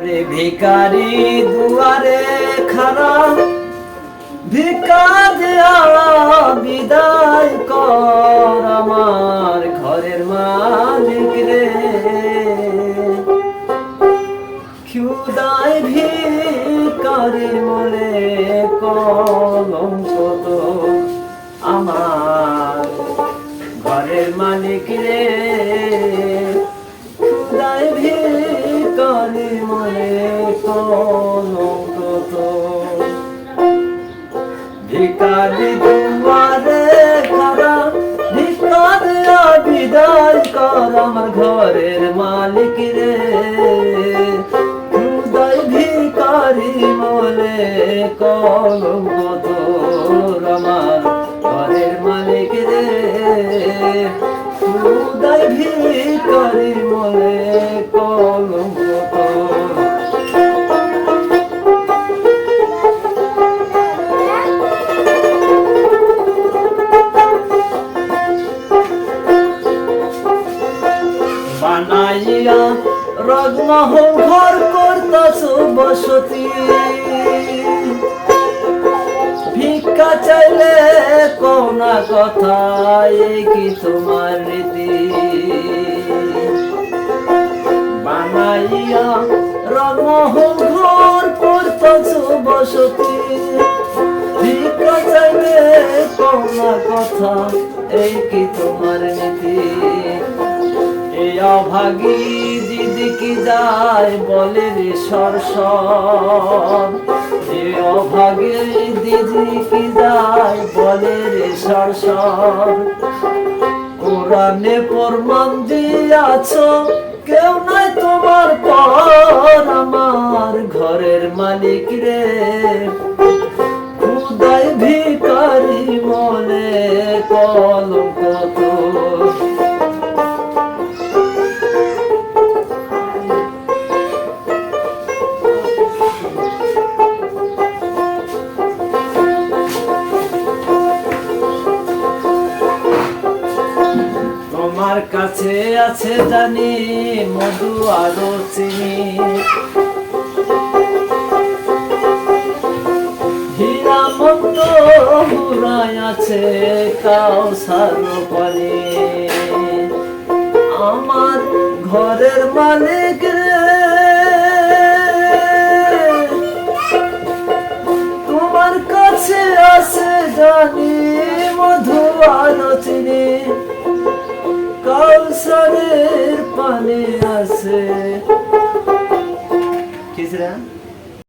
রে ভিখারি দুয়ারে খাড়া, ভিক্ষা দেয়া বিদায় কর আমার ঘরের মালিক রে। ক্ষুদায় ভিখারি মনে কলঙ্ক তো আমার ঘরের মালিক রে। ক্ষুদায় ভিখারি মনে কলঙ্ক তো। ভিখারি দুয়ারে খাড়া, ভিক্ষা দেয়া বিদায় কর আমার ঘরের মালিক রে। ক্ষুদায় ভিখারি মনে কলঙ্ক তোর আমার ঘরের মালিক রে। ক্ষুদায় ভিখারি মনে কলঙ্ক তোর। বানাইয়া রগমহল ঘর করতাছ বসতি, ভিক্ষা চাইলে কোনা কথা কি তোমার রীতি। বানাইয়া রগমহল ঘর করতাছ বসতি, ভিক্ষা চাইলে কোনা কথা কি তোমার নীতি। এই অভাগী দিদিকে যায় বলে রে সরসর, এই অভাগী দিদিকে যায় বলে রে সরসর। কোরআনে প্রমাণ দিয়াছ কেউ নাই তোমার পর আমার ঘরের মালিক রে। ক্ষুদায় ভিখারি মনে কলঙ্ক তোর। তোমার কাছে আছে জানি মধু আরো চিনি, হীরা মুক্ত হুরাই আছে কাউসার পানি। আমার ঘরের মালিক রে, তোমার কাছে আছে জানি মধু আরো চিনি, কাউসারের পানি আছে। কিসরা